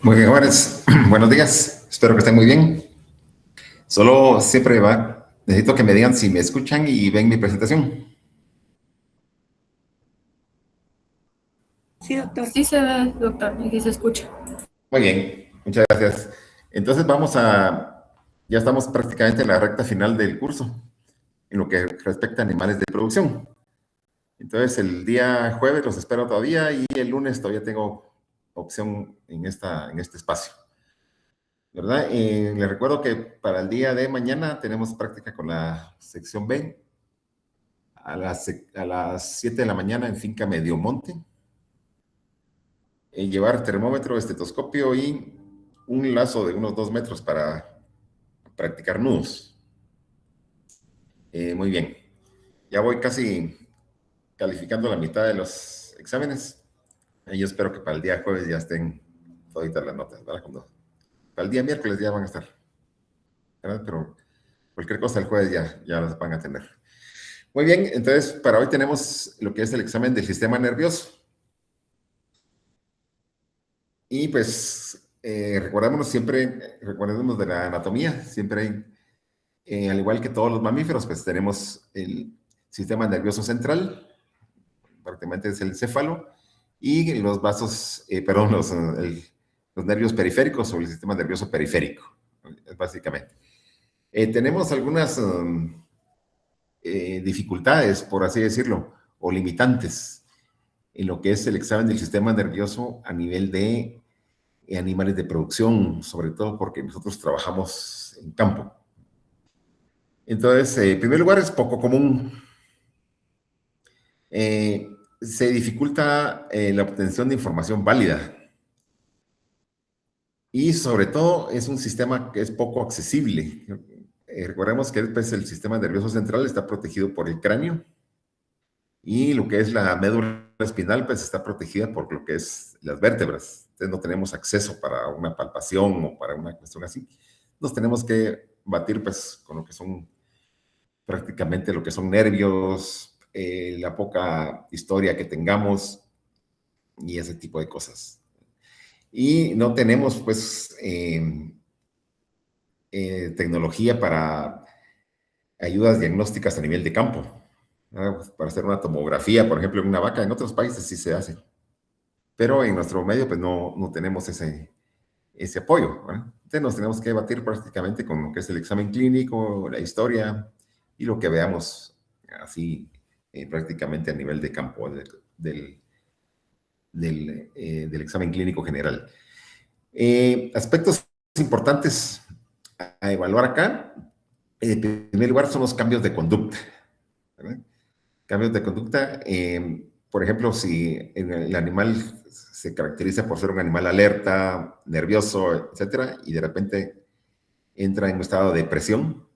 Muy bien, jóvenes. Buenos días. Espero que estén muy bien. Solo siempre necesito que me digan si me escuchan y ven mi presentación. Sí, doctor. Sí se ve, doctor, aquí se escucha. Muy bien, muchas gracias. Entonces ya estamos prácticamente en la recta final del curso, en lo que respecta a animales de producción. Entonces el día jueves los espero todavía y el lunes todavía tengo opción en este espacio. ¿Verdad? Les recuerdo que para el día de mañana tenemos práctica con la sección B a las 7 de la mañana en Finca Mediomonte. Llevar termómetro, estetoscopio y un lazo de unos 2 metros para practicar nudos. Muy bien. Ya voy casi calificando la mitad de los exámenes. Y yo espero que para el día jueves ya estén toditas las notas, ¿verdad? Para el día miércoles ya van a estar, ¿verdad? Pero cualquier cosa el jueves ya las van a tener. Muy bien, entonces para hoy tenemos lo que es el examen del sistema nervioso. Y pues recordémonos de la anatomía, siempre al igual que todos los mamíferos, pues tenemos el sistema nervioso central, prácticamente es el céfalo, y los vasos, perdón, los nervios periféricos o el sistema nervioso periférico, básicamente. Tenemos algunas dificultades, por así decirlo, o limitantes en lo que es el examen del sistema nervioso a nivel de animales de producción, sobre todo porque nosotros trabajamos en campo. Entonces, en primer lugar, es poco común. Se dificulta la obtención de información válida. Y sobre todo, es un sistema que es poco accesible. Recordemos que pues, el sistema nervioso central está protegido por el cráneo y lo que es la médula espinal pues está protegida por lo que es las vértebras. Entonces no tenemos acceso para una palpación o para una cuestión así. Nos tenemos que batir pues con lo que son prácticamente lo que son nervios, la poca historia que tengamos y ese tipo de cosas. Y no tenemos pues tecnología para ayudas diagnósticas a nivel de campo. Para hacer una tomografía, por ejemplo, en una vaca, en otros países sí se hace. Pero en nuestro medio pues no tenemos ese apoyo. ¿Verdad? Entonces nos tenemos que batir prácticamente con lo que es el examen clínico, la historia y lo que veamos así prácticamente a nivel de campo del examen clínico general. Aspectos importantes a evaluar acá, en primer lugar, son los cambios de conducta. ¿Verdad? Cambios de conducta, por ejemplo, si el animal se caracteriza por ser un animal alerta, nervioso, etcétera, y de repente entra en un estado de depresión.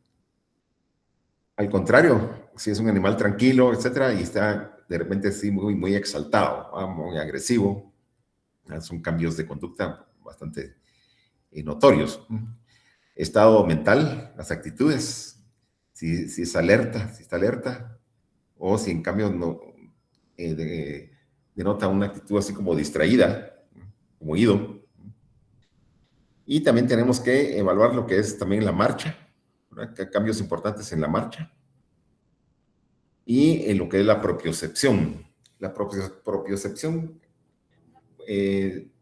Al contrario, si es un animal tranquilo, etcétera, y está de repente sí muy exaltado, muy agresivo, son cambios de conducta bastante notorios. Estado mental, las actitudes, si está alerta, o si en cambio no, denota una actitud así como distraída, como ido. Y también tenemos que evaluar lo que es también la marcha, ¿verdad? Que hay cambios importantes en la marcha. Y en lo que es la propiocepción. La propiocepción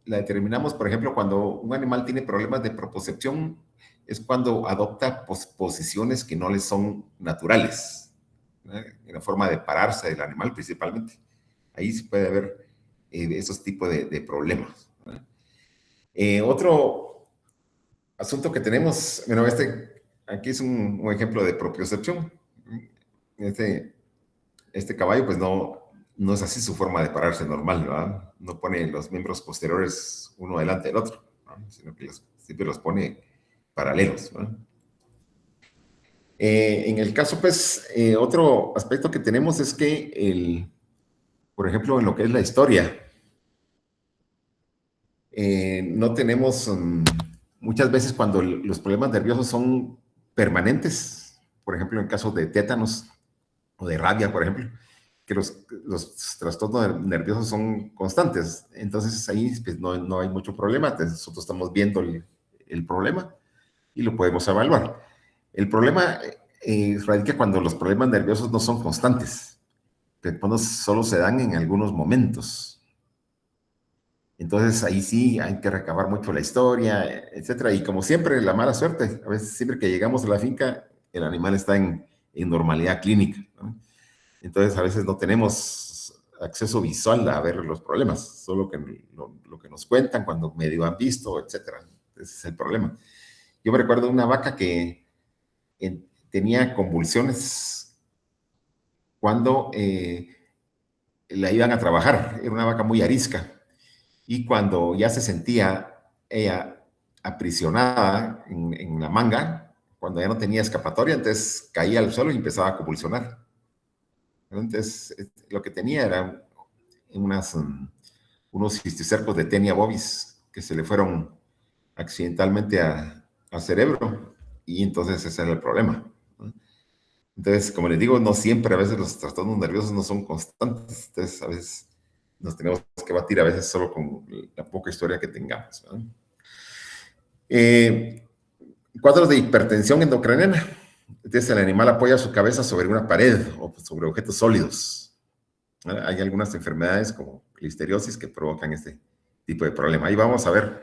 la determinamos, por ejemplo, cuando un animal tiene problemas de propiocepción, es cuando adopta posiciones que no le son naturales, ¿verdad? En la forma de pararse del animal principalmente. Ahí se puede haber esos tipos de problemas. Otro asunto que tenemos, bueno, aquí es un ejemplo de propiocepción. Este caballo, pues no es así su forma de pararse normal, ¿verdad? No pone los miembros posteriores uno delante del otro, ¿no? Sino que siempre los pone paralelos, ¿verdad? En el caso, pues, otro aspecto que tenemos es que, por ejemplo, en lo que es la historia, no tenemos muchas veces cuando los problemas nerviosos son permanentes, por ejemplo, en casos de tétanos o de rabia, por ejemplo, que los trastornos nerviosos son constantes. Entonces ahí pues, no hay mucho problema. Entonces, nosotros estamos viendo el problema y lo podemos evaluar. El problema radica cuando los problemas nerviosos no son constantes, que cuando solo se dan en algunos momentos. Entonces ahí sí hay que recabar mucho la historia, etcétera. Y como siempre, la mala suerte, a veces siempre que llegamos a la finca, el animal está en normalidad clínica, ¿no? Entonces a veces no tenemos acceso visual a ver los problemas, solo que lo que nos cuentan cuando medio han visto, etcétera. Ese es el problema. Yo me recuerdo de una vaca que tenía convulsiones cuando la iban a trabajar. Era una vaca muy arisca. Y cuando ya se sentía ella aprisionada en la manga, cuando ya no tenía escapatoria, entonces caía al suelo y empezaba a convulsionar. Entonces, lo que tenía eran unos cisticercos de Taenia bovis que se le fueron accidentalmente al cerebro, y entonces ese era el problema, ¿no? Entonces, como les digo, no siempre, a veces los trastornos nerviosos no son constantes, entonces a veces nos tenemos que batir a veces solo con la poca historia que tengamos, ¿no? Cuadros de hipertensión endocrinal. Entonces el animal apoya su cabeza sobre una pared o sobre objetos sólidos, ¿no? Hay algunas enfermedades como listeriosis que provocan este tipo de problema. Ahí vamos a ver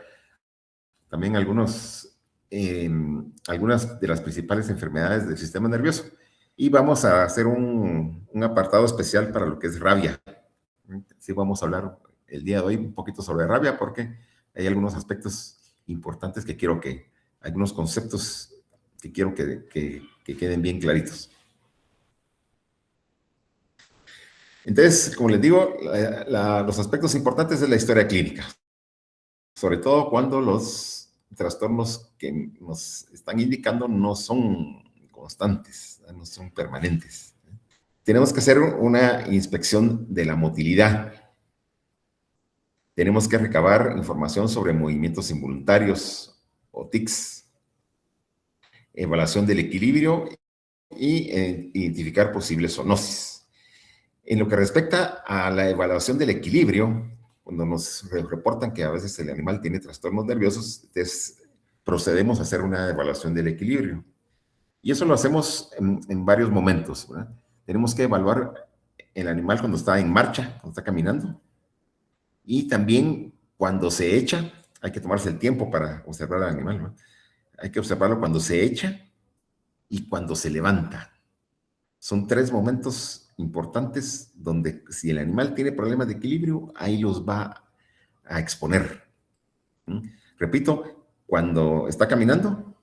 también algunas de las principales enfermedades del sistema nervioso. Y vamos a hacer un apartado especial para lo que es rabia. Sí, vamos a hablar el día de hoy un poquito sobre rabia porque hay algunos aspectos importantes que quiero algunos conceptos que quiero que queden bien claritos. Entonces, como les digo, los aspectos importantes es la historia clínica, sobre todo cuando los trastornos que nos están indicando no son constantes, no son permanentes. Tenemos que hacer una inspección de la motilidad. Tenemos que recabar información sobre movimientos involuntarios o tics, evaluación del equilibrio y identificar posibles zoonosis. En lo que respecta a la evaluación del equilibrio, cuando nos reportan que a veces el animal tiene trastornos nerviosos, procedemos a hacer una evaluación del equilibrio. Y eso lo hacemos en varios momentos, ¿verdad? Tenemos que evaluar el animal cuando está en marcha, cuando está caminando. Y también cuando se echa, hay que tomarse el tiempo para observar al animal, ¿no? Hay que observarlo cuando se echa y cuando se levanta. Son 3 momentos importantes donde si el animal tiene problemas de equilibrio, ahí los va a exponer. Repito, cuando está caminando,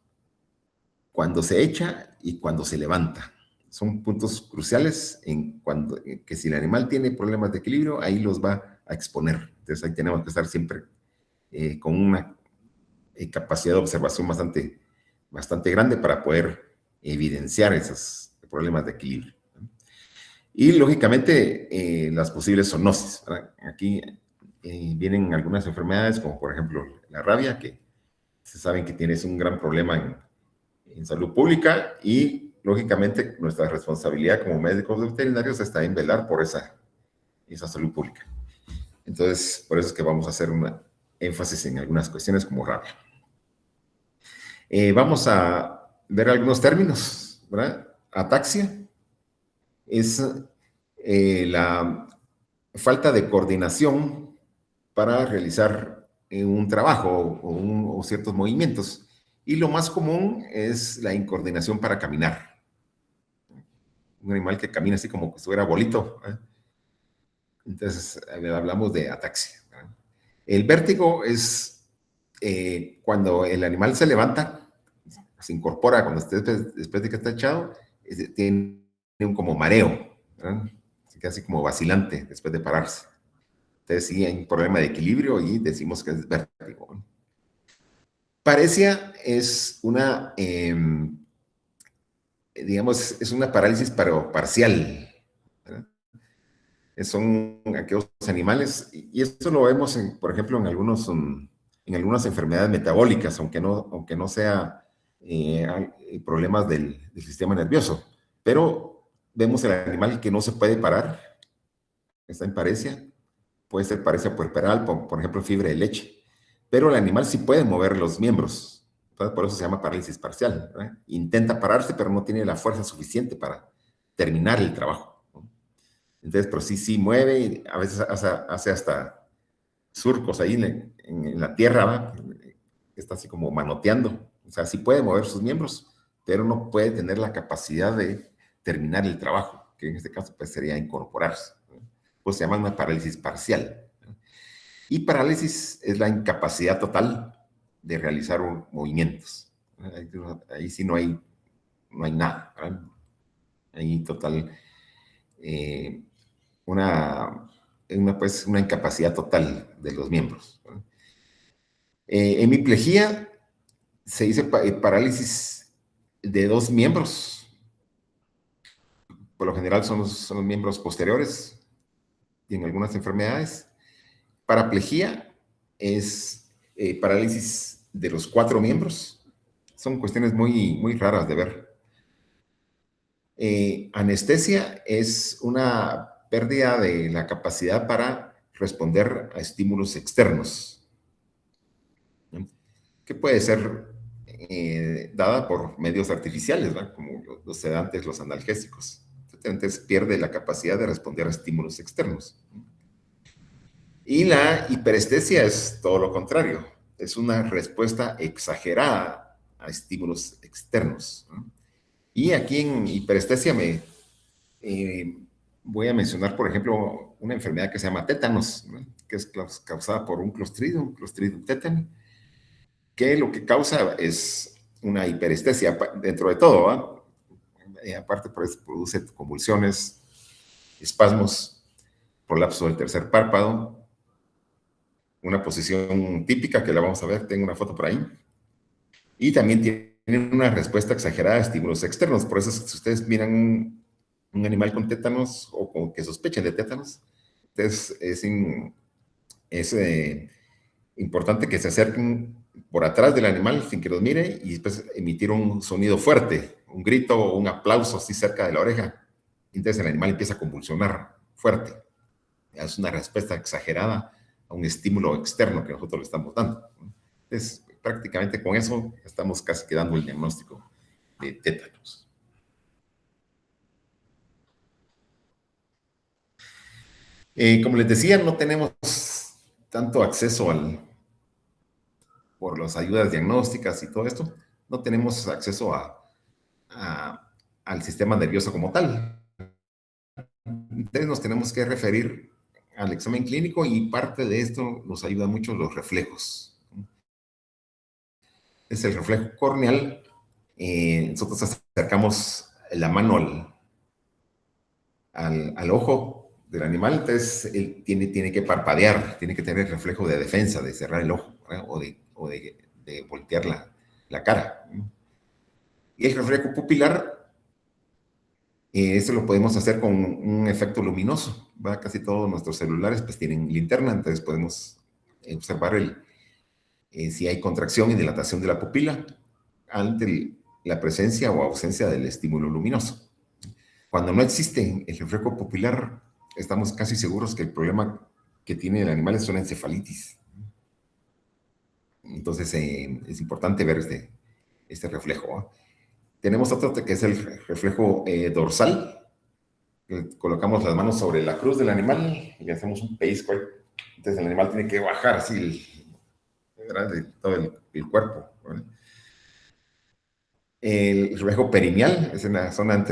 cuando se echa y cuando se levanta. Son puntos cruciales que si el animal tiene problemas de equilibrio, ahí los va a exponer. Entonces ahí tenemos que estar siempre con una capacidad de observación bastante grande para poder evidenciar esos problemas de equilibrio. Y lógicamente las posibles zoonosis, ¿verdad? Aquí vienen algunas enfermedades como por ejemplo la rabia, que se saben que tienes un gran problema en salud pública, y lógicamente nuestra responsabilidad como médicos veterinarios está en velar por esa salud pública. Entonces, por eso es que vamos a hacer un énfasis en algunas cuestiones como rabia. Vamos a ver algunos términos, ¿verdad? Ataxia es la falta de coordinación para realizar un trabajo o ciertos movimientos. Y lo más común es la incoordinación para caminar. Un animal que camina así como que estuviera bolito, ¿eh? Entonces, hablamos de ataxia, ¿verdad? El vértigo es cuando el animal se levanta, se incorpora cuando después de que está echado, tiene un como mareo, ¿verdad? Se queda así como vacilante después de pararse. Entonces, sí, hay un problema de equilibrio y decimos que es vértigo, ¿no? Paresia es una, digamos, es una parálisis pero parcial, ¿verdad? Son aquellos animales, y esto lo vemos, por ejemplo, en algunas enfermedades metabólicas, aunque no sea problemas del sistema nervioso, pero vemos el animal que no se puede parar está en paresia, puede ser paresia puerperal, por ejemplo, fiebre de leche, pero el animal sí puede mover los miembros, entonces por eso se llama parálisis parcial, ¿verdad? Intenta pararse, pero no tiene la fuerza suficiente para terminar el trabajo, ¿no? Entonces, pero sí mueve, y a veces hace hasta surcos ahí en la tierra, ¿verdad? Está así como manoteando, o sea, sí puede mover sus miembros, pero no puede tener la capacidad de terminar el trabajo, que en este caso pues sería incorporarse, ¿no? Pues se llama una parálisis parcial, ¿no? Y parálisis es la incapacidad total de realizar movimientos. Ahí sí no hay nada, ¿verdad? Ahí total, eh, una incapacidad total de los miembros, ¿verdad? Hemiplegia se dice parálisis de dos miembros. Por lo general son los miembros posteriores y en algunas enfermedades. Paraplegia es parálisis de los cuatro miembros. Son cuestiones muy, muy raras de ver. Anestesia es una pérdida de la capacidad para responder a estímulos externos, ¿no? Que puede ser dada por medios artificiales, ¿verdad? Como los sedantes, los analgésicos. Entonces pierde la capacidad de responder a estímulos externos. Y la hiperestesia es todo lo contrario, es una respuesta exagerada a estímulos externos, ¿no? Y aquí en hiperestesia eh, voy a mencionar, por ejemplo, una enfermedad que se llama tétanos, ¿no? Que es causada por un Clostridium tetani, que lo que causa es una hiperestesia dentro de todo, ¿va? Aparte, pues, produce convulsiones, espasmos, prolapso del tercer párpado, una posición típica que la vamos a ver, tengo una foto por ahí, y también tienen una respuesta exagerada a estímulos externos. Por eso, si ustedes miran un animal con tétanos o con que sospechen de tétanos, entonces es importante que se acerquen por atrás del animal sin que los mire y después emitir un sonido fuerte, un grito o un aplauso así cerca de la oreja. Entonces el animal empieza a convulsionar fuerte. Es una respuesta exagerada a un estímulo externo que nosotros le estamos dando. Entonces, prácticamente con eso estamos casi quedando el diagnóstico de tétanos. Como les decía, no tenemos tanto acceso por las ayudas diagnósticas y todo esto, no tenemos acceso al sistema nervioso como tal. Entonces nos tenemos que referir al examen clínico y parte de esto nos ayuda mucho los reflejos. Es el reflejo corneal. Nosotros acercamos la mano al ojo del animal, entonces él tiene que parpadear, tiene que tener reflejo de defensa, de cerrar el ojo, ¿verdad? O de voltear la cara. Y el reflejo pupilar, eso lo podemos hacer con un efecto luminoso, ¿va? Casi todos nuestros celulares pues tienen linterna, entonces podemos observar si hay contracción y dilatación de la pupila ante la presencia o ausencia del estímulo luminoso. Cuando no existe el reflejo pupilar, estamos casi seguros que el problema que tiene el animal es una encefalitis. Entonces es importante ver este reflejo, ¿no? Tenemos otro que es el reflejo dorsal. Colocamos las manos sobre la cruz del animal y hacemos un pellizco. Entonces el animal tiene que bajar así todo el cuerpo, ¿no? El reflejo perineal es en la zona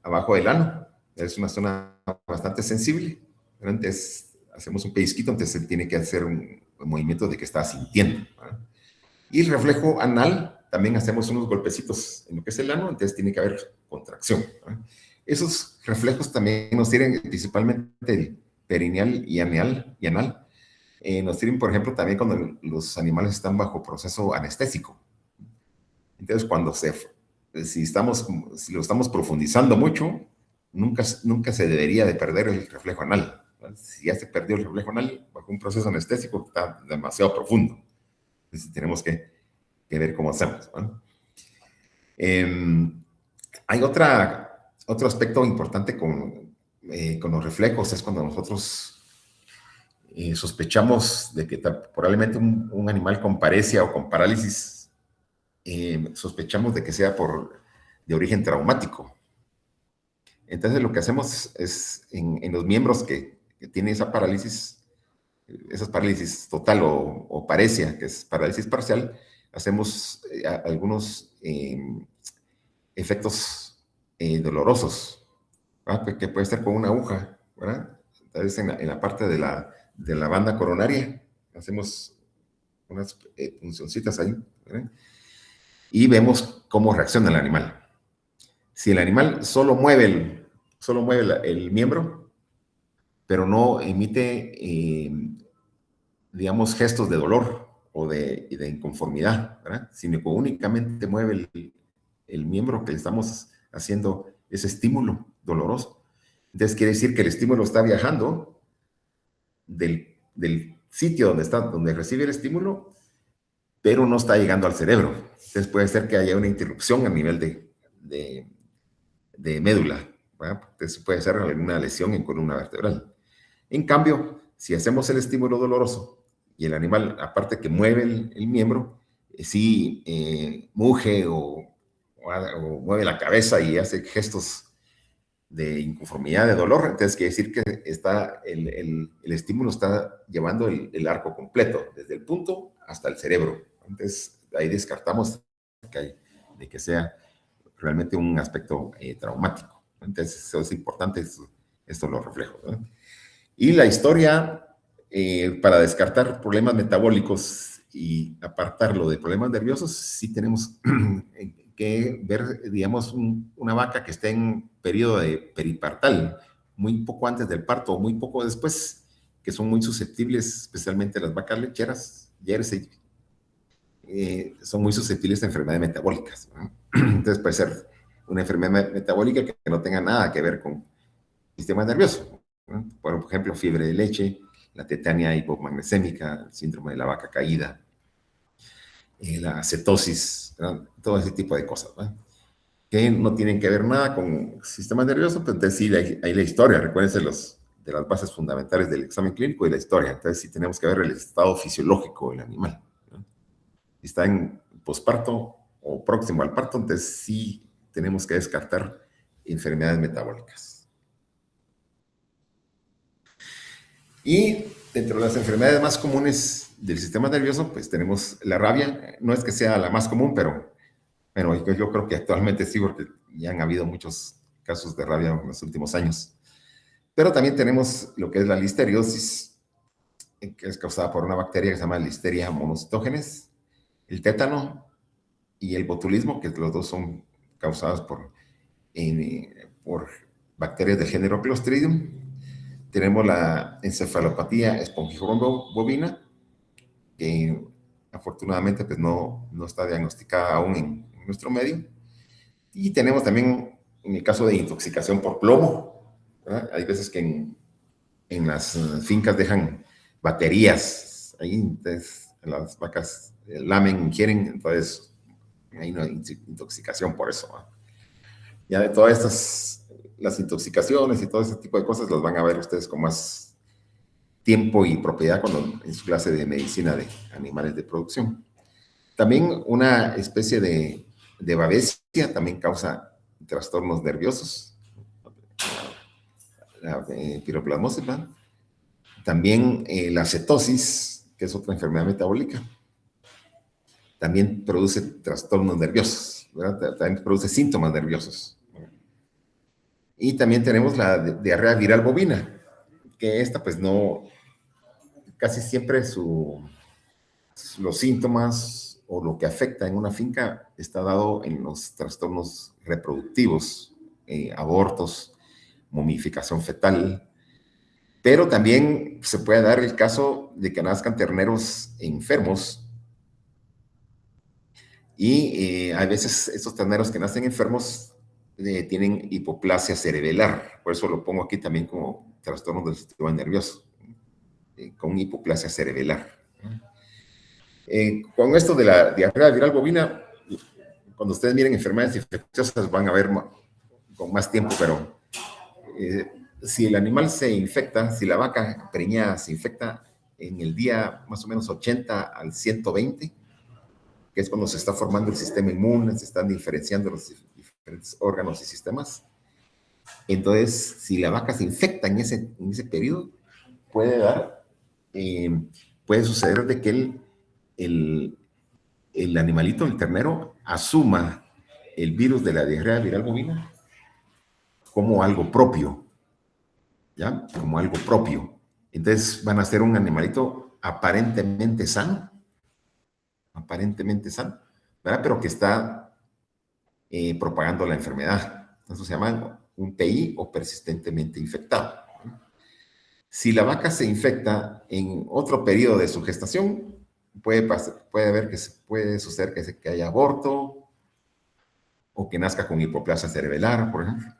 abajo del ano. Es una zona bastante sensible. Entonces hacemos un pellizquito, entonces él tiene que hacer un movimiento de que está sintiendo, ¿no? Y el reflejo anal, también hacemos unos golpecitos en lo que es el ano, entonces tiene que haber contracción, ¿no? Esos reflejos también nos sirven, principalmente el perineal y anal. Nos sirven, por ejemplo, también cuando los animales están bajo proceso anestésico. Entonces, si lo estamos profundizando mucho, nunca se debería de perder el reflejo anal, ¿no? Si ya se perdió el reflejo anal bajo un proceso anestésico, está demasiado profundo. Entonces, tenemos que ver cómo hacemos, ¿no? Hay otro aspecto importante con los reflejos es cuando nosotros sospechamos de que probablemente un animal con paresia o con parálisis, sospechamos de que sea de origen traumático. Entonces lo que hacemos es, en los miembros que tienen esa parálisis total o paresia, que es parálisis parcial, hacemos algunos efectos dolorosos, ¿verdad? Que puede ser con una aguja, ¿verdad? Entonces en la parte de la banda coronaria hacemos unas puncioncitas ahí, ¿verdad? Y vemos cómo reacciona el animal. Si el animal solo mueve el miembro, pero no emite, digamos, gestos de dolor o de inconformidad, ¿verdad? Sino que únicamente mueve el miembro que le estamos haciendo ese estímulo doloroso. Entonces quiere decir que el estímulo está viajando del sitio donde recibe el estímulo, pero no está llegando al cerebro. Entonces puede ser que haya una interrupción a nivel de médula, ¿verdad? Entonces puede ser una lesión en columna vertebral. En cambio, si hacemos el estímulo doloroso y el animal, aparte que mueve el miembro, sí muge o mueve la cabeza y hace gestos de inconformidad, de dolor, entonces quiere decir que el estímulo está llevando el arco completo, desde el punto hasta el cerebro. Entonces ahí descartamos de que sea realmente un aspecto traumático. Entonces eso es importante, esto lo reflejo, ¿no? Y la historia, para descartar problemas metabólicos y apartarlo de problemas nerviosos, sí tenemos que ver, digamos, una vaca que esté en periodo de peripartal, muy poco antes del parto o muy poco después, que son muy susceptibles, especialmente las vacas lecheras, Jersey, son muy susceptibles a enfermedades metabólicas, ¿no? Entonces puede ser una enfermedad metabólica que no tenga nada que ver con el sistema nervioso, ¿no? Por ejemplo, fiebre de leche, la tetania hipomagnesémica, el síndrome de la vaca caída, la cetosis, ¿no? Todo ese tipo de cosas, ¿no? Que no tienen que ver nada con el sistema nervioso, pero entonces sí hay la historia, recuérdense de las bases fundamentales del examen clínico y la historia, entonces sí tenemos que ver el estado fisiológico del animal, ¿no? Si está en posparto o próximo al parto, entonces sí tenemos que descartar enfermedades metabólicas. Y dentro de las enfermedades más comunes del sistema nervioso, pues tenemos la rabia. No es que sea la más común, pero bueno, yo creo que actualmente sí, porque ya han habido muchos casos de rabia en los últimos años. Pero también tenemos lo que es la listeriosis, que es causada por una bacteria que se llama Listeria monocytogenes, el tétano y el botulismo, que los dos son causados por bacterias del género Clostridium. Tenemos la encefalopatía espongiforme bovina, que afortunadamente pues no está diagnosticada aún en nuestro medio. Y tenemos también, en el caso de intoxicación por plomo, ¿verdad? Hay veces que en las fincas dejan baterías, ahí entonces las vacas lamen, ingieren, entonces hay una intoxicación por eso, ¿verdad? Ya de todas las intoxicaciones y todo ese tipo de cosas las van a ver ustedes con más tiempo y propiedad en su clase de medicina de animales de producción. También una especie de babesia también causa trastornos nerviosos, la piroplasmosis, ¿verdad? También la cetosis, que es otra enfermedad metabólica, también produce trastornos nerviosos, ¿verdad? También produce síntomas nerviosos. Y también tenemos la diarrea viral bovina, que esta pues no, casi siempre los síntomas o lo que afecta en una finca está dado en los trastornos reproductivos, abortos, momificación fetal, pero también se puede dar el caso de que nazcan terneros enfermos y hay veces estos terneros que nacen enfermos tienen hipoplasia cerebelar, por eso lo pongo aquí también como trastorno del sistema nervioso, con hipoplasia cerebelar. Con esto de la diarrea viral bovina, cuando ustedes miren enfermedades infecciosas van a ver con más tiempo, pero si el animal se infecta, si la vaca preñada se infecta en el día más o menos 80 al 120, que es cuando se está formando el sistema inmune, se están diferenciando los diferentes órganos y sistemas. Entonces, si la vaca se infecta en ese periodo, puede dar, puede suceder de que el animalito, el ternero, asuma el virus de la diarrea viral bovina como algo propio, ¿ya? Como algo propio. Entonces van a ser un animalito aparentemente sano, ¿verdad? Pero que está propagando la enfermedad. Eso se llama un PI o persistentemente infectado. Si la vaca se infecta en otro periodo de su gestación, puede haber que puede suceder que haya aborto o que nazca con hipoplasia cerebelar, por ejemplo,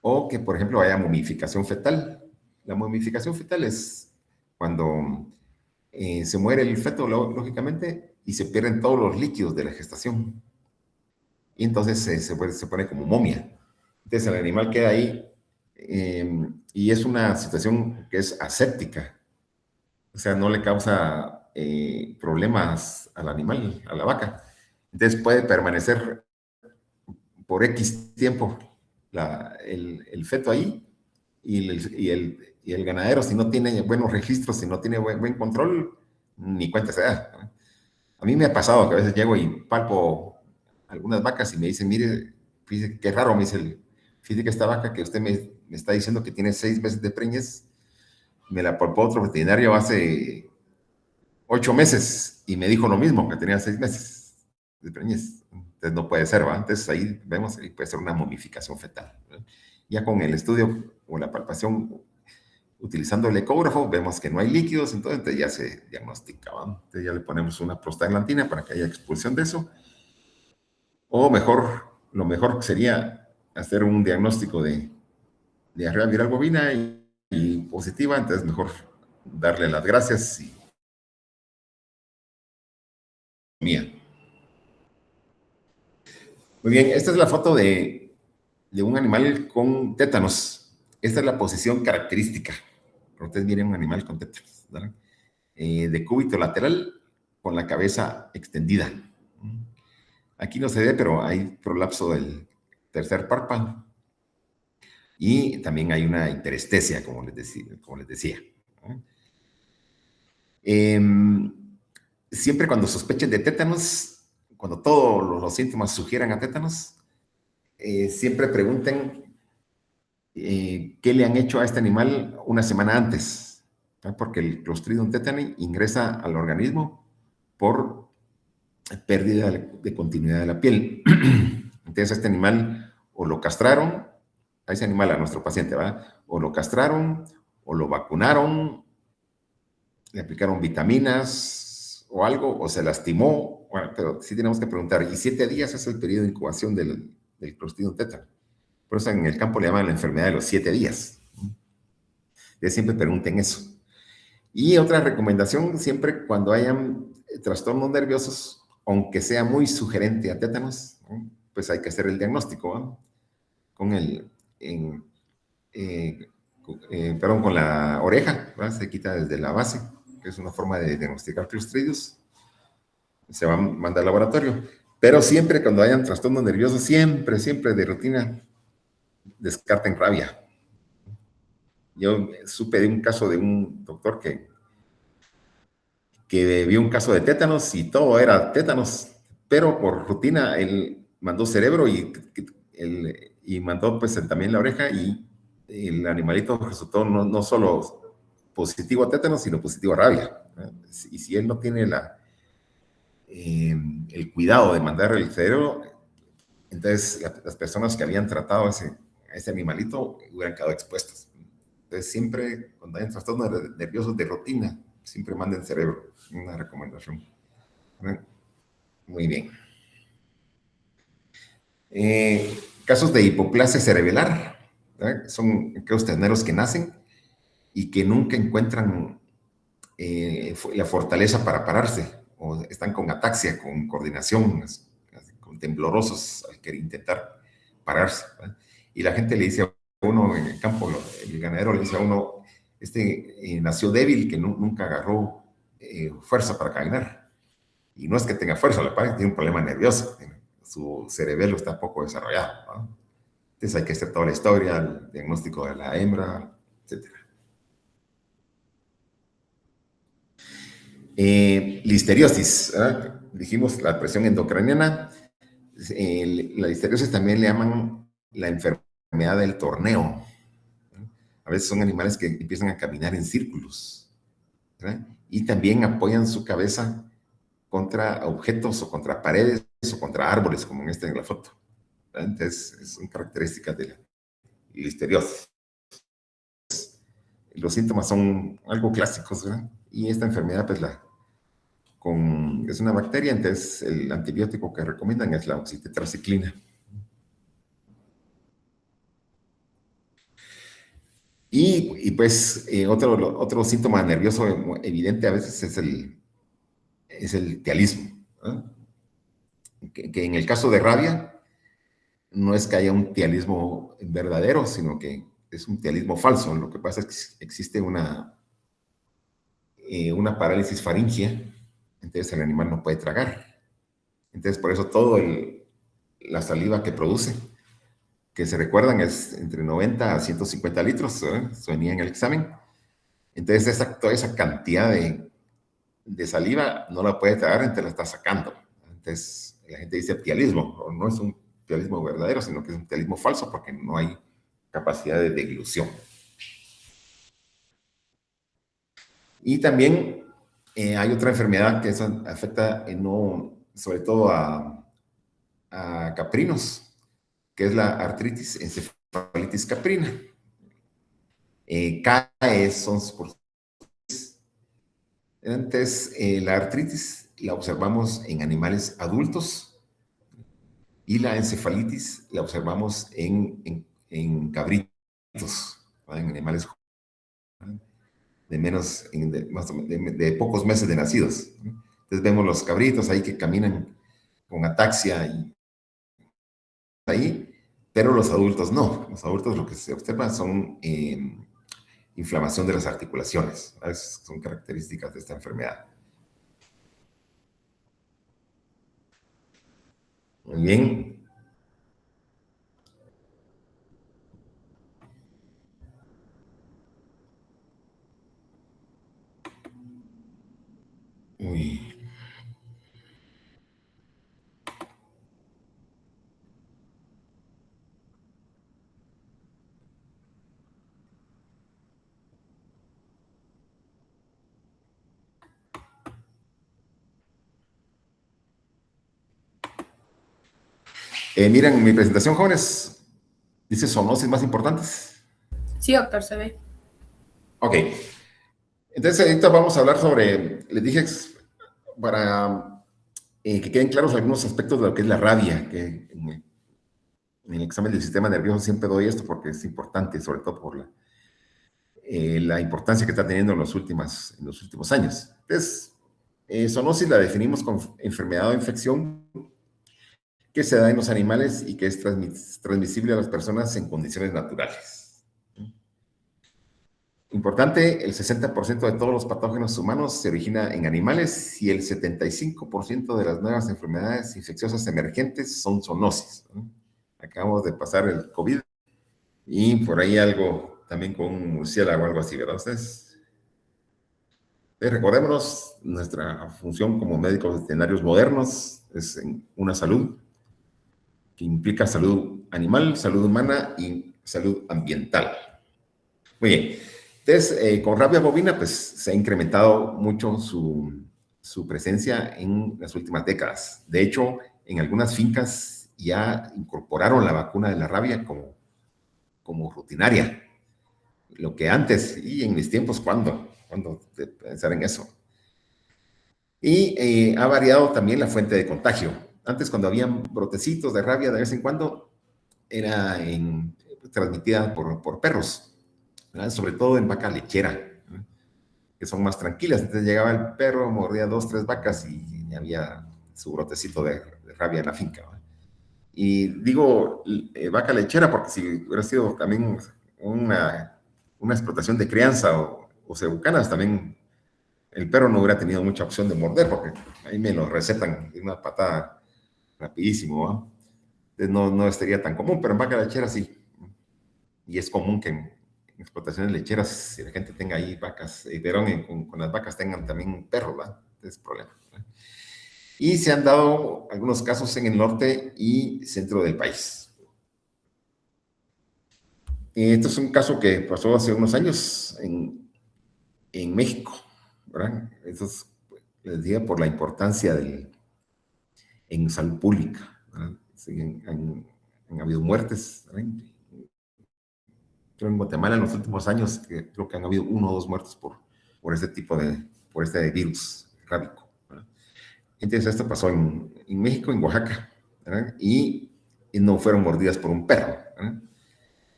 o que, por ejemplo, haya momificación fetal. La momificación fetal es cuando se muere el feto, lógicamente, y se pierden todos los líquidos de la gestación. Y entonces se pone como momia. Entonces el animal queda ahí y es una situación que es aséptica. O sea, no le causa problemas al animal, a la vaca. Entonces puede permanecer por X tiempo el feto ahí y el ganadero, si no tiene buenos registros, si no tiene buen control, ni cuenta se da, ¿no? A mí me ha pasado que a veces llego y palpo algunas vacas y me dicen, mire, fíjese qué raro, me dice, fíjese que esta vaca que usted me está diciendo que tiene 6 meses de preñez, me la palpó otro veterinario hace 8 meses y me dijo lo mismo, que tenía 6 meses de preñez. Entonces no puede ser, ¿va? Entonces ahí vemos que puede ser una momificación fetal, ¿no? Ya con el estudio o la palpación utilizando el ecógrafo, vemos que no hay líquidos, entonces ya se diagnostica, ¿va? Entonces ya le ponemos una prostaglandina para que haya expulsión de eso. O mejor, lo mejor sería hacer un diagnóstico de diarrea viral bovina y positiva, entonces mejor darle las gracias y mía. Muy bien, esta es la foto de un animal con tétanos. Esta es la posición característica. Ustedes miren un animal con tétanos, ¿verdad? De cúbito lateral con la cabeza extendida. Aquí no se ve, pero hay prolapso del tercer párpado. Y también hay una interestesia, como les decía. Siempre cuando sospechen de tétanos, cuando todos los síntomas sugieran a tétanos, siempre pregunten qué le han hecho a este animal una semana antes, ¿no? Porque el Clostridium tetani ingresa al organismo por pérdida de continuidad de la piel. Entonces, a este animal o lo castraron, a ese animal, a nuestro paciente, ¿va? O lo castraron, o lo vacunaron, le aplicaron vitaminas o algo, o se lastimó. Bueno, pero sí tenemos que preguntar, y 7 días es el periodo de incubación del Clostridium tetani. Por eso en el campo le llaman la enfermedad de los 7 días. Entonces siempre pregunten eso. Y otra recomendación, siempre cuando hayan trastornos nerviosos, aunque sea muy sugerente a tétanos, ¿no? Pues hay que hacer el diagnóstico, ¿no? Con con la oreja, ¿verdad? Se quita desde la base, que es una forma de diagnosticar clostridios. Se va a mandar al laboratorio. Pero siempre cuando hayan trastornos nerviosos, siempre de rutina, descarten rabia. Yo supe de un caso de un doctor que vio un caso de tétanos y todo era tétanos, pero por rutina él mandó cerebro y mandó pues también la oreja y el animalito resultó no solo positivo a tétanos, sino positivo a rabia, ¿no? Y si él no tiene el cuidado de mandar el cerebro, entonces las personas que habían tratado a ese animalito hubieran quedado expuestas. Entonces siempre cuando hay trastornos nerviosos de rutina, siempre manden cerebro, una recomendación. Muy bien. Casos de hipoplasia cerebelar, ¿verdad? Son aquellos terneros que nacen y que nunca encuentran la fortaleza para pararse, o están con ataxia, con coordinación, con temblorosos al querer intentar pararse, ¿verdad? Y la gente le dice a uno, uno en el campo, el ganadero le dice a uno, nació débil, que nunca agarró fuerza para caminar. Y no es que tenga fuerza, le parece que tiene un problema nervioso. Su cerebelo está poco desarrollado, ¿no? Entonces hay que hacer toda la historia, el diagnóstico de la hembra, etc. Listeriosis, ¿verdad? Dijimos la presión endocraniana. La listeriosis también le llaman la enfermedad del torneo. A veces son animales que empiezan a caminar en círculos, ¿verdad? Y también apoyan su cabeza contra objetos o contra paredes o contra árboles, como en la foto, ¿verdad? Entonces, son características de la listeriosis. Los síntomas son algo clásicos, ¿verdad? Y esta enfermedad, pues, es una bacteria, entonces el antibiótico que recomiendan es la oxitetraciclina. Pues otro síntoma nervioso evidente a veces es el tialismo, ¿no? Que en el caso de rabia no es que haya un tialismo verdadero, sino que es un tialismo falso. Lo que pasa es que existe una parálisis faríngea, entonces el animal no puede tragar. Entonces por eso la saliva que produce, que se recuerdan es entre 90 a 150 litros, ¿eh? Eso venía en el examen. Entonces toda esa cantidad de saliva no la puede tragar, entonces la está sacando. Entonces la gente dice tialismo, no es un tialismo verdadero, sino que es un tialismo falso porque no hay capacidad de deglución. Y también hay otra enfermedad que afecta sobre todo a caprinos, que es la artritis encefalitis caprina. CAE son por... Entonces, la artritis la observamos en animales adultos y la encefalitis la observamos en cabritos, ¿verdad? En animales de pocos meses de nacidos. Entonces vemos los cabritos ahí que caminan con ataxia ahí, pero los adultos no. Los adultos lo que se observa son inflamación de las articulaciones. Esas son características de esta enfermedad. Muy bien. Uy. Miren, mi presentación, jóvenes, dice zoonosis más importantes. Sí, doctor, se ve. Ok. Entonces, ahorita vamos a hablar les dije, para que queden claros algunos aspectos de lo que es la rabia, que en el examen del sistema nervioso siempre doy esto porque es importante, sobre todo por la importancia que está teniendo en los últimos años. Entonces, zoonosis la definimos como enfermedad o infección que se da en los animales y que es transmisible a las personas en condiciones naturales. Importante, el 60% de todos los patógenos humanos se origina en animales y el 75% de las nuevas enfermedades infecciosas emergentes son zoonosis. Acabamos de pasar el COVID y por ahí algo también con un murciélago o algo así, ¿verdad? Ustedes recordémonos, nuestra función como médicos veterinarios modernos es en una salud que implica salud animal, salud humana y salud ambiental. Muy bien. Entonces, con rabia bovina, pues se ha incrementado mucho su presencia en las últimas décadas. De hecho, en algunas fincas ya incorporaron la vacuna de la rabia como rutinaria. Lo que antes, y en mis tiempos, ¿cuándo de pensar en eso? Y ha variado también la fuente de contagio. Antes, cuando habían brotecitos de rabia de vez en cuando, era transmitida por perros, ¿verdad? Sobre todo en vaca lechera, ¿verdad? Que son más tranquilas. Entonces llegaba el perro, mordía 2, 3 vacas y había su brotecito de rabia en la finca, ¿verdad? Y digo vaca lechera porque si hubiera sido también una explotación de crianza o cebucanas, también el perro no hubiera tenido mucha opción de morder, porque ahí me lo recetan de una patada rapidísimo, ¿no? Entonces no estaría tan común, pero en vaca lechera sí. Y es común que en explotaciones lecheras, si la gente tenga ahí vacas, pero con las vacas tengan también perros, ¿verdad? Es problema, ¿verdad? Y se han dado algunos casos en el norte y centro del país. Esto es un caso que pasó hace unos años en México, ¿verdad? Eso es, les digo, por la importancia en salud pública, ¿verdad? Sí, han habido muertes, ¿verdad? Creo en Guatemala en los últimos años, creo que han habido 1 o 2 muertos por este tipo por este virus rábico, ¿verdad? Entonces esto pasó en México, en Oaxaca, ¿verdad? Y no fueron mordidas por un perro, ¿verdad?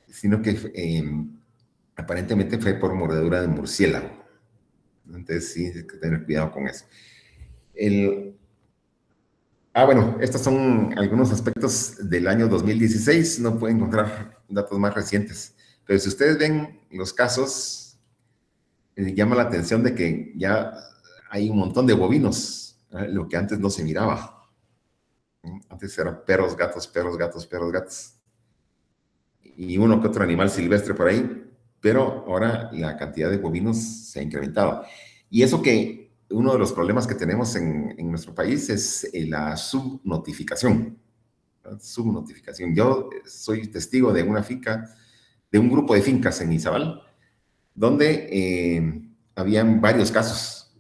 Sino que aparentemente fue por mordedura de murciélago. Entonces sí, hay que tener cuidado con eso. El, bueno, estos son algunos aspectos del año 2016. No puedo encontrar datos más recientes. Pero si ustedes ven los casos, llama la atención de que ya hay un montón de bovinos, ¿eh? Lo que antes no se miraba. Antes eran perros, gatos, perros, gatos, perros, gatos. Y uno que otro animal silvestre por ahí. Pero ahora la cantidad de bovinos se ha incrementado. Y eso que uno de los problemas que tenemos en nuestro país es la subnotificación. Subnotificación. Yo soy testigo de una finca, de un grupo de fincas en Izabal, donde habían varios casos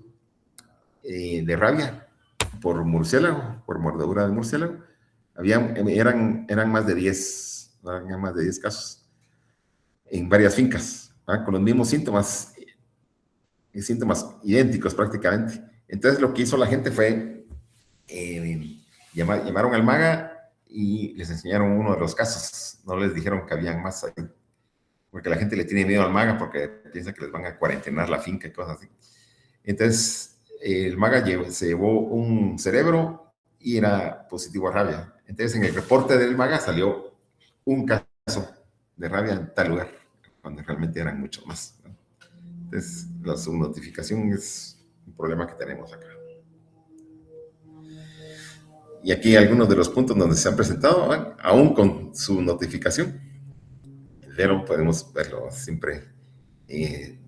de rabia por murciélago, por mordedura de murciélago. Eran más de 10, eran más de 10 casos en varias fincas, ¿verdad? Con los mismos síntomas, síntomas idénticos prácticamente. Entonces lo que hizo la gente fue, llamaron al maga y les enseñaron uno de los casos. No les dijeron que habían más ahí, porque la gente le tiene miedo al maga porque piensa que les van a cuarentenar la finca y cosas así. Entonces el maga se llevó un cerebro y era positivo a rabia. Entonces en el reporte del maga salió un caso de rabia en tal lugar, cuando realmente eran muchos más, ¿no? Entonces la subnotificación es un problema que tenemos acá. Y aquí algunos de los puntos donde se han presentado, ¿eh? Aún con su notificación, pero podemos verlo siempre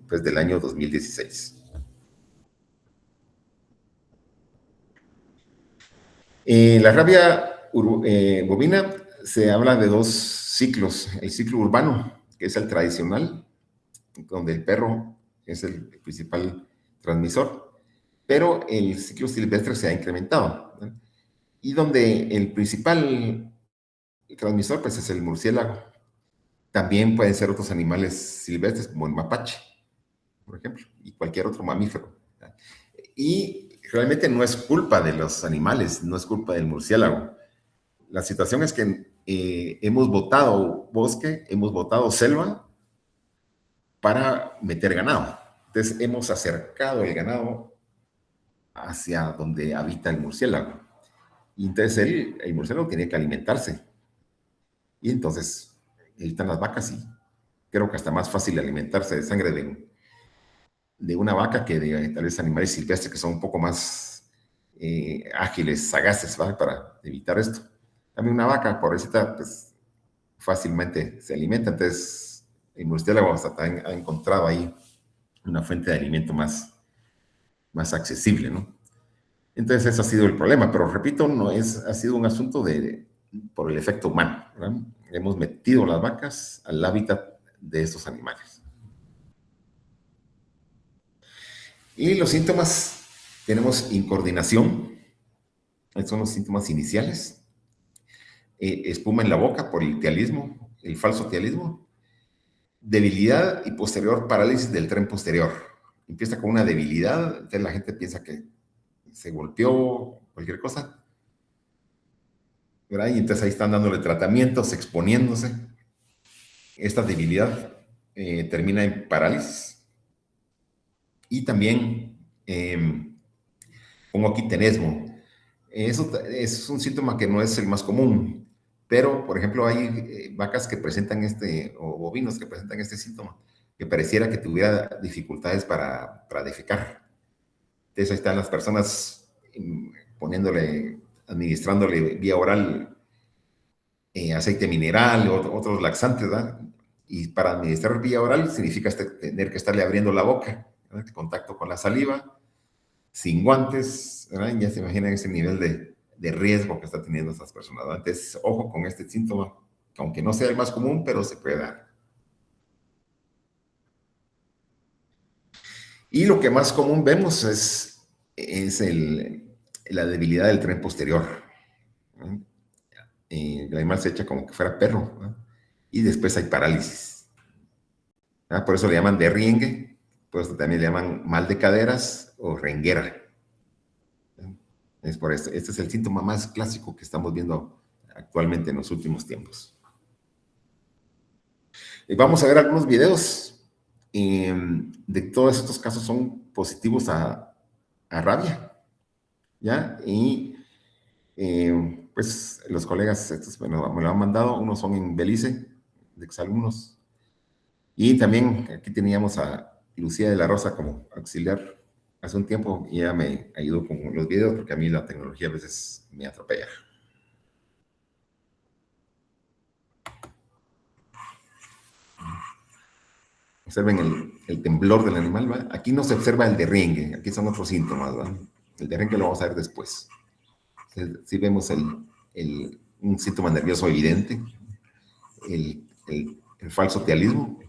pues del año 2016. La rabia bovina se habla de 2 ciclos. El ciclo urbano, que es el tradicional, donde el perro es el principal transmisor, pero el ciclo silvestre se ha incrementado, ¿no? Y donde el principal transmisor pues, es el murciélago. También pueden ser otros animales silvestres, como el mapache, por ejemplo, y cualquier otro mamífero, ¿no? Y realmente no es culpa de los animales, no es culpa del murciélago. La situación es que hemos botado bosque, hemos botado selva para meter ganado. Entonces hemos acercado el ganado hacia donde habita el murciélago. Y entonces el murciélago tiene que alimentarse. Y entonces están las vacas y creo que hasta más fácil alimentarse de sangre de una vaca que de tal vez animales silvestres que son un poco más ágiles, sagaces, ¿vale? Para evitar esto. También una vaca, pobrecita, pues fácilmente se alimenta, entonces el murciélago hasta ha encontrado ahí una fuente de alimento más accesible, ¿no? Entonces ese ha sido el problema, pero repito, ha sido un asunto por el efecto humano, ¿verdad? Hemos metido las vacas al hábitat de estos animales. Y los síntomas, tenemos incoordinación, estos son los síntomas iniciales, espuma en la boca por el tialismo, el falso tialismo, debilidad y posterior parálisis del tren posterior. Empieza con una debilidad, entonces la gente piensa que se golpeó, cualquier cosa, ¿verdad? Y entonces ahí están dándole tratamientos, exponiéndose. Esta debilidad termina en parálisis. Y también pongo aquí tenesmo. Eso es un síntoma que no es el más común, Pero, por ejemplo, hay vacas que presentan o bovinos que presentan este síntoma, que pareciera que tuviera dificultades para defecar. Entonces ahí están las personas poniéndole, administrándole vía oral aceite mineral, otros laxantes, ¿verdad? Y para administrar vía oral significa tener que estarle abriendo la boca, ¿verdad? Contacto con la saliva, sin guantes, ¿verdad? Ya se imaginan ese nivel de riesgo que está teniendo estas personas, ¿verdad? Entonces, ojo con este síntoma, que aunque no sea el más común, pero se puede dar. Y lo que más común vemos es la debilidad del tren posterior, ¿no? El animal se echa como que fuera perro, ¿no? Y después hay parálisis. ¿Ah? Por eso le llaman derriengue, por eso también le llaman mal de caderas o renguera. Es por esto. Este es el síntoma más clásico que estamos viendo actualmente en los últimos tiempos. Y vamos a ver algunos videos de todos estos casos son positivos a rabia, ¿ya? Y pues los colegas estos, bueno, me lo han mandado, unos son en Belice, de exalumnos, y también aquí teníamos a Lucía de la Rosa como auxiliar hace un tiempo y ella me ayudó con los videos porque a mí la tecnología a veces me atropella. Observen el temblor del animal, ¿va? Aquí no se observa el derrengue, aquí son otros síntomas, ¿va? El derrengue lo vamos a ver después. Sí vemos un síntoma nervioso evidente, el falso tealismo.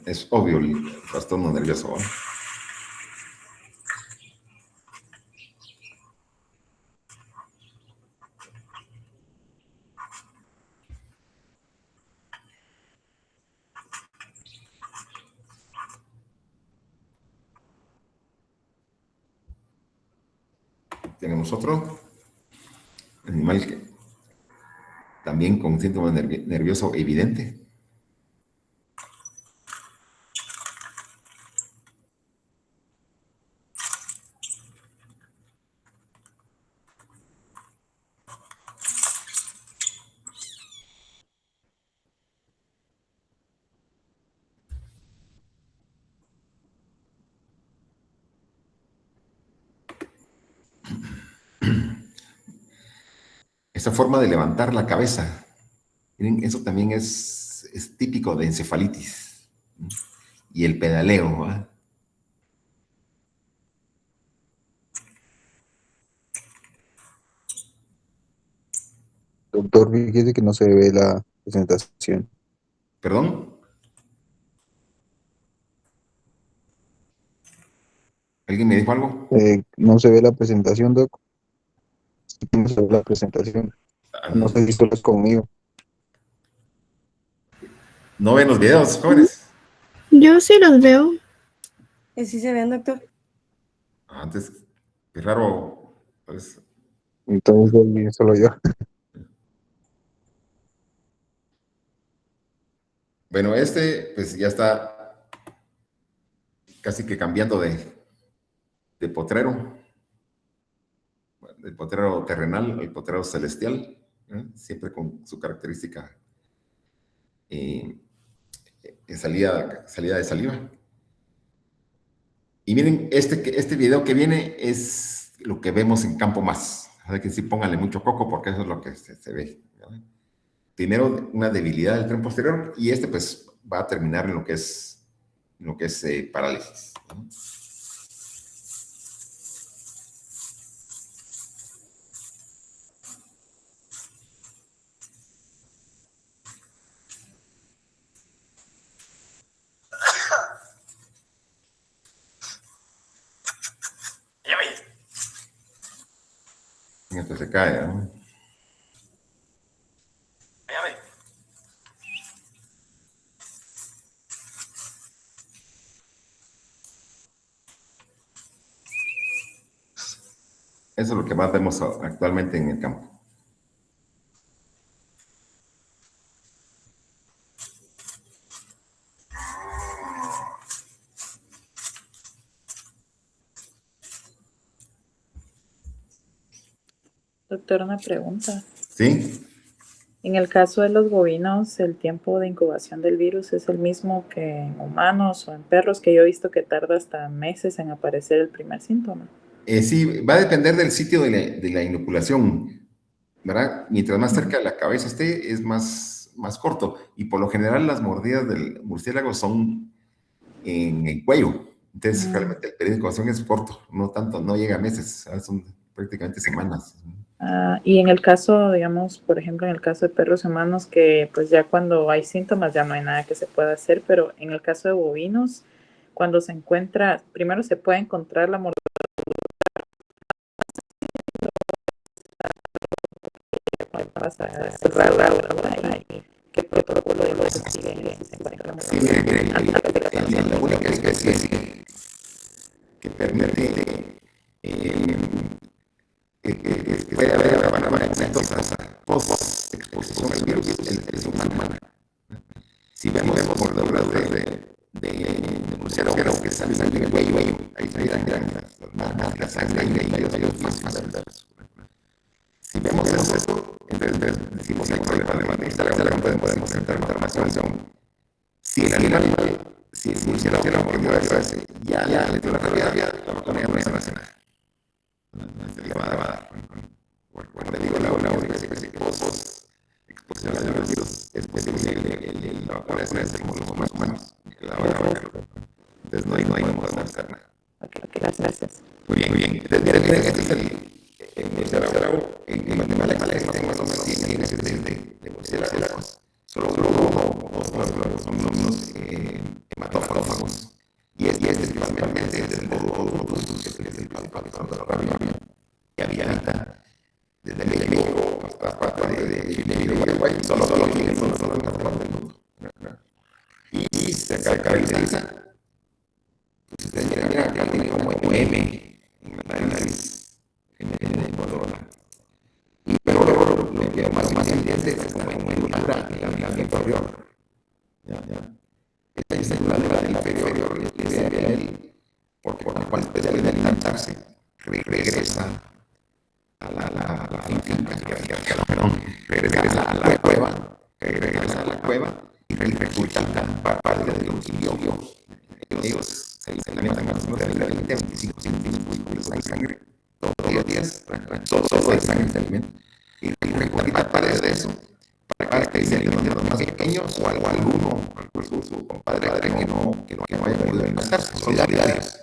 Es obvio el trastorno nervioso, ¿va? Tenemos otro animal que también con síntoma nervioso evidente. Esa forma de levantar la cabeza, miren, eso también es típico de encefalitis. Y el pedaleo, ¿va? Doctor, fíjese que no se ve la presentación. ¿Perdón? ¿Alguien me dijo algo? No se ve la presentación, doc. Sí, no se ve la presentación. No sé si solo es conmigo. ¿No ven los videos, jóvenes? Yo sí los veo. ¿Sí se ven, doctor? Antes, qué raro, pues. Entonces, solo yo. Bueno, pues ya está casi que cambiando de potrero, del potrero terrenal al potrero celestial, ¿eh? Siempre con su característica eh, salida de saliva. Y miren, este video que viene es lo que vemos en Campo Más. Así que sí, pónganle mucho coco porque eso es lo que se ve, ¿verdad? Primero, una debilidad del tren posterior y pues va a terminar en lo que es parálisis, ¿no? Entonces se cae, ¿no? Eso es lo que más vemos actualmente en el campo. Doctor, una pregunta. ¿Sí? En el caso de los bovinos, ¿el tiempo de incubación del virus es el mismo que en humanos o en perros? Que yo he visto que tarda hasta meses en aparecer el primer síntoma. Sí, va a depender del sitio de la inoculación, ¿verdad? Mientras más cerca de la cabeza esté, es más corto. Y por lo general las mordidas del murciélago son en el cuello. Entonces, realmente el periodo de incubación es corto, no tanto, no llega a meses, son prácticamente semanas. Y en el caso, digamos, por ejemplo, en el caso de perros humanos, que pues ya cuando hay síntomas ya no hay nada que se pueda hacer, pero en el caso de bovinos, cuando se encuentra, primero se puede encontrar la mordedura, pasa a cerrarla, ¿verdad? Y qué protocolo de lo sigue si se encuentra la Sí, mordedura. mire, la única especie que permite que puede haber momentos post-exposición al virus es humana. Si vemos mordeduras de murciélago que salen del cuello, ahí se dan las marcas, la sangre y ellos más fácil verlos. Si vemos eso, entonces decimos que hay problemas de murciélago, podemos entrar en información. Si el animal, si el murciélago mordió a ese, ya le dio la rabia, la vacuna ya no se hace nada. Le va a dar. Como le digo, la única especie que exposición a los virus es posible la vacuna es como los humanos. Entonces no hay no podemos hacer nada. Ok, gracias. Muy bien. Entonces, miren, este es el murciélago, el animal existe más o menos 100 especies de murciélagos. Solo uno o dos son unos hematófagos. Y es principalmente desde el Bodotus, que es el principal rabia, que habita desde México hasta parte de Chile y Uruguay, solo aquí en las partes del mundo. Y se caracteriza, pues ustedes miran acá, tiene como M en la nariz, en el color. Pero lo que más entiende es como hendidura en la labio inferior. Esta hendidura de la inferior le sirve a él, porque por la cual después de alimentarse, regresa a la finca, regresa a la cueva y recluta parte del domicilio. Ellos se alimentan más o menos de 20 a 25 centímetros de sangre todos los días, todo el sangre se alimenta y recluta parte de eso para que se alimenten los más pequeños o alguno, su compadre que no haya podido alimentarse, solidarios.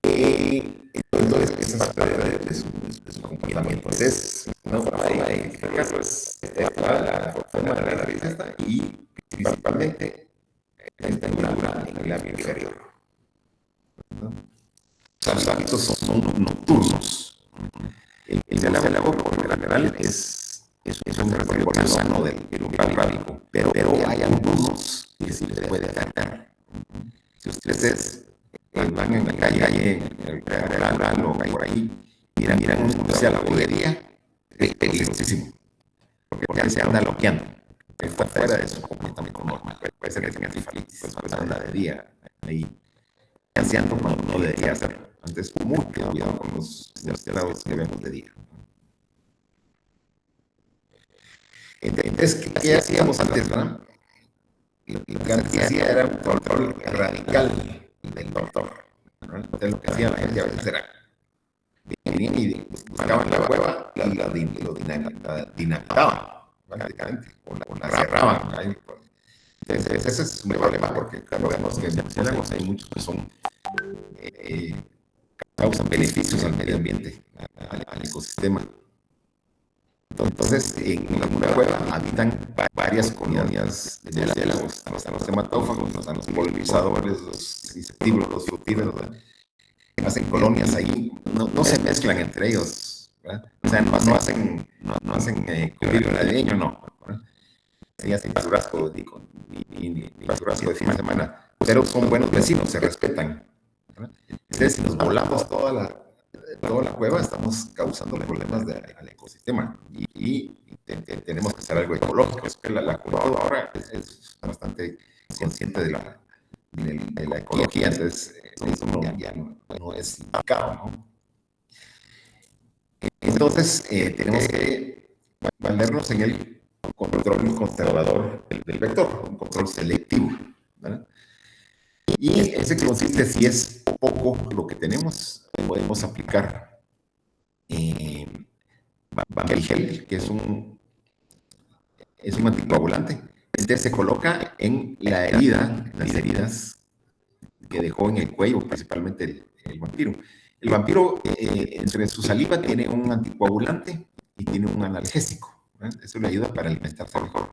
Entonces, esa es parte de su comportamiento. Entonces, una forma de identificarlo es la forma de la nariz esta y principalmente la hendidura en el labio inferior. Sus hábitos son nocturnos. El murciélago, por lo general, es un repertorio sano del virus rábico, pero hay algunos que sí les puede afectar. Si ustedes van en la calle, en el rural o por ahí, miran un murciélago de día, es peligrosísimo, porque se anda loqueando. Está fuera de su comportamiento normal. Puede ser que tenga encefalitis, pues anda de día ahí, ansiando cuando no debería hacerlo. Entonces, mucho cuidado con los murciélagos que vemos de día. Entonces, ¿qué hacíamos antes, verdad? Lo que antes hacía era un control radical del doctor. Entonces, lo que hacía la gente a veces era venían y buscaban la cueva y la dinamitaban, prácticamente, o la cerraban. Entonces, ese es un problema porque claro, vemos que en murciélagos hay muchos que son causan beneficios al medio ambiente, al ecosistema. Entonces, en una cueva habitan varias colonias de murciélagos. Están los hematófagos, están los polinizadores, los insectívoros, los frutíferos, hacen colonias ahí, no se mezclan entre ellos, ¿verdad? O sea, no hacen convivio navideño, no. Sí hacen churrasco y churrasco de fin de semana, pero son buenos vecinos, se respetan, ¿verdad? Entonces, si nos volamos toda toda la cueva estamos causando problemas al ecosistema y tenemos que hacer algo ecológico. Es que la cueva ahora es bastante consciente de la ecología, entonces eso ya no es indicado, ¿no? Entonces tenemos que valernos en el control conservador del vector, un control selectivo, ¿verdad? Y ese consiste, si es poco lo que tenemos, podemos aplicar Vampigel, que es un anticoagulante. Este se coloca en la herida, las heridas que dejó en el cuello, principalmente el vampiro. El vampiro, entre su saliva, tiene un anticoagulante y tiene un analgésico, ¿verdad? Eso le ayuda para alimentarse mejor.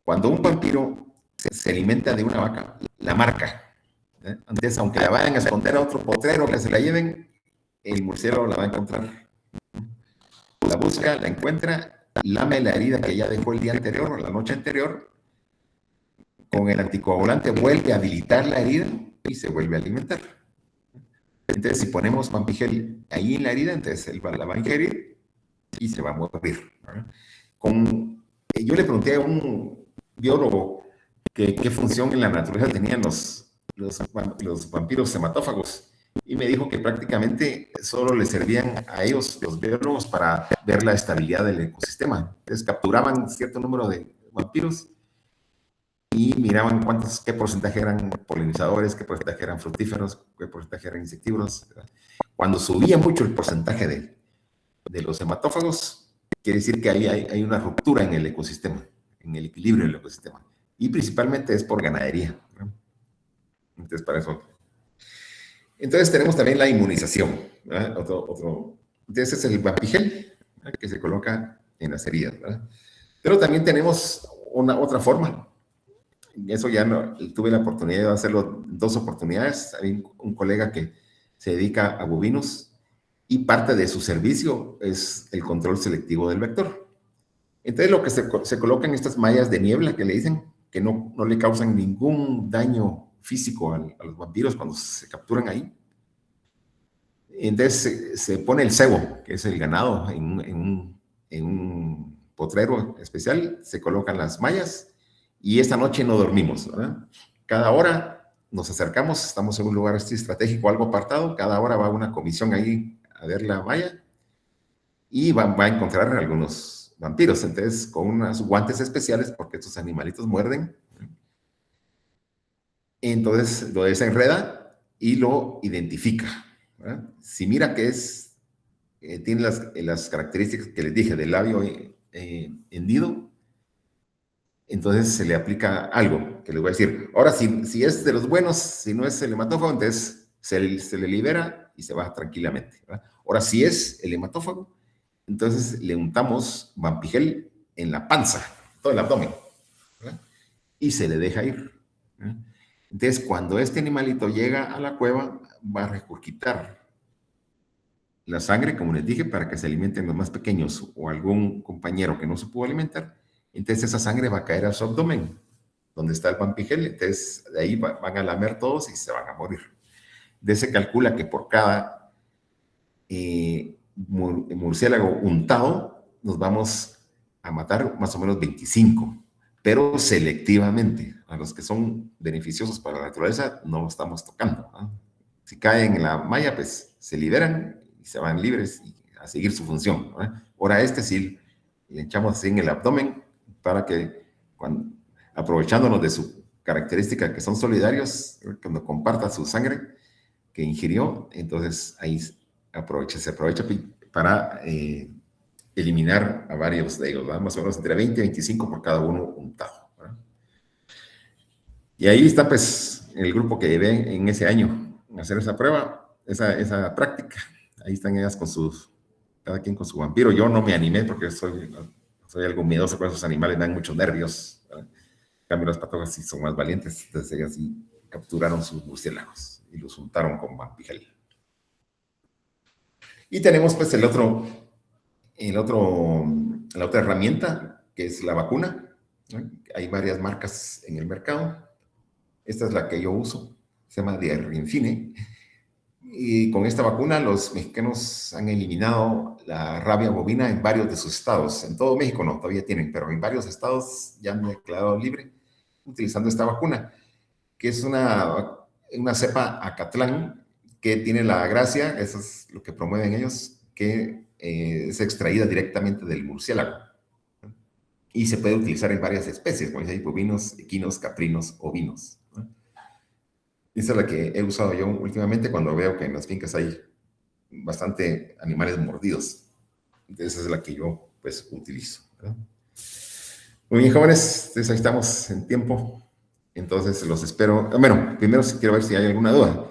Cuando un vampiro se alimenta de una vaca, la marca. Entonces, aunque la vayan a esconder a otro potrero que se la lleven, el murciélago la va a encontrar. La busca, la encuentra, lame la herida que ya dejó el día anterior o la noche anterior, con el anticoagulante vuelve a habilitar la herida y se vuelve a alimentar. Entonces, si ponemos Vampigel ahí en la herida, entonces él la va a ingerir y se va a morir. Yo le pregunté a un biólogo qué función en la naturaleza tenían los vampiros hematófagos, y me dijo que prácticamente solo les servían a ellos, los biólogos, para ver la estabilidad del ecosistema. Entonces capturaban cierto número de vampiros y miraban qué porcentaje eran polinizadores, qué porcentaje eran fructíferos, qué porcentaje eran insectívoros. Cuando subía mucho el porcentaje de los hematófagos, quiere decir que ahí hay una ruptura en el ecosistema, en el equilibrio del ecosistema. Y principalmente es por ganadería, ¿no? Entonces, para eso. Entonces, tenemos también la inmunización, ¿verdad? Entonces, es el Vampigel, ¿verdad?, que se coloca en las heridas, ¿verdad? Pero también tenemos otra forma. Eso ya tuve la oportunidad de hacerlo 2 oportunidades. Hay un colega que se dedica a bovinos y parte de su servicio es el control selectivo del vector. Entonces, lo que se colocan estas mallas de niebla que le dicen, que no le causan ningún daño físico a los vampiros cuando se capturan ahí. Entonces se pone el cebo, que es el ganado, en un potrero especial, se colocan las mallas y esta noche no dormimos, ¿verdad? Cada hora nos acercamos, estamos en un lugar así estratégico, algo apartado, cada hora va una comisión ahí a ver la malla y va a encontrar algunos vampiros, entonces con unos guantes especiales, porque estos animalitos muerden. Entonces lo desenreda y lo identifica, ¿verdad? Si mira que tiene las características que les dije del labio hendido, entonces se le aplica algo que les voy a decir. Ahora, si es de los buenos, si no es el hematófago, entonces se le libera y se va tranquilamente, ¿verdad? Ahora, si es el hematófago, entonces le untamos Vampigel en la panza, todo el abdomen, ¿verdad?, y se le deja ir, ¿verdad? Entonces, cuando este animalito llega a la cueva, va a regurgitar la sangre, como les dije, para que se alimenten los más pequeños o algún compañero que no se pudo alimentar. Entonces, esa sangre va a caer a su abdomen, donde está el Vampigel. Entonces, de ahí van a lamer todos y se van a morir. De se calcula que por cada murciélago untado, nos vamos a matar más o menos 25, pero selectivamente. A los que son beneficiosos para la naturaleza no los estamos tocando, ¿no? Si caen en la malla, pues se liberan y se van libres a seguir su función, ¿no? Ahora sí le echamos así en el abdomen para que, aprovechándonos de su característica que son solidarios, cuando comparta su sangre que ingirió, entonces ahí se aprovecha para eliminar a varios de ellos, ¿verdad? Más o menos entre 20 y 25 por cada uno untado. Y ahí está, pues, el grupo que llevé en ese año a hacer esa prueba, esa práctica. Ahí están ellas cada quien con su vampiro. Yo no me animé porque soy algo miedoso con esos animales, me dan muchos nervios, ¿verdad? En cambio, las patojas sí son más valientes, entonces ellas sí capturaron sus murciélagos y los untaron con Vampigel. Y tenemos, pues, la otra herramienta, que es la vacuna, ¿no? Hay varias marcas en el mercado. Esta es la que yo uso, se llama Diarinfine. Y con esta vacuna los mexicanos han eliminado la rabia bovina en varios de sus estados. En todo México no, todavía tienen, pero en varios estados ya han declarado libre utilizando esta vacuna, que es una cepa Acatlán que tiene la gracia, eso es lo que promueven ellos, que es extraída directamente del murciélago. Y se puede utilizar en varias especies, como dice, bovinos, equinos, caprinos, ovinos. Esa es la que he usado yo últimamente cuando veo que en las fincas hay bastante animales mordidos. Entonces esa es la que yo, pues, utilizo, ¿verdad? Muy bien, jóvenes, entonces ahí estamos en tiempo. Entonces los espero. Bueno, primero quiero ver si hay alguna duda.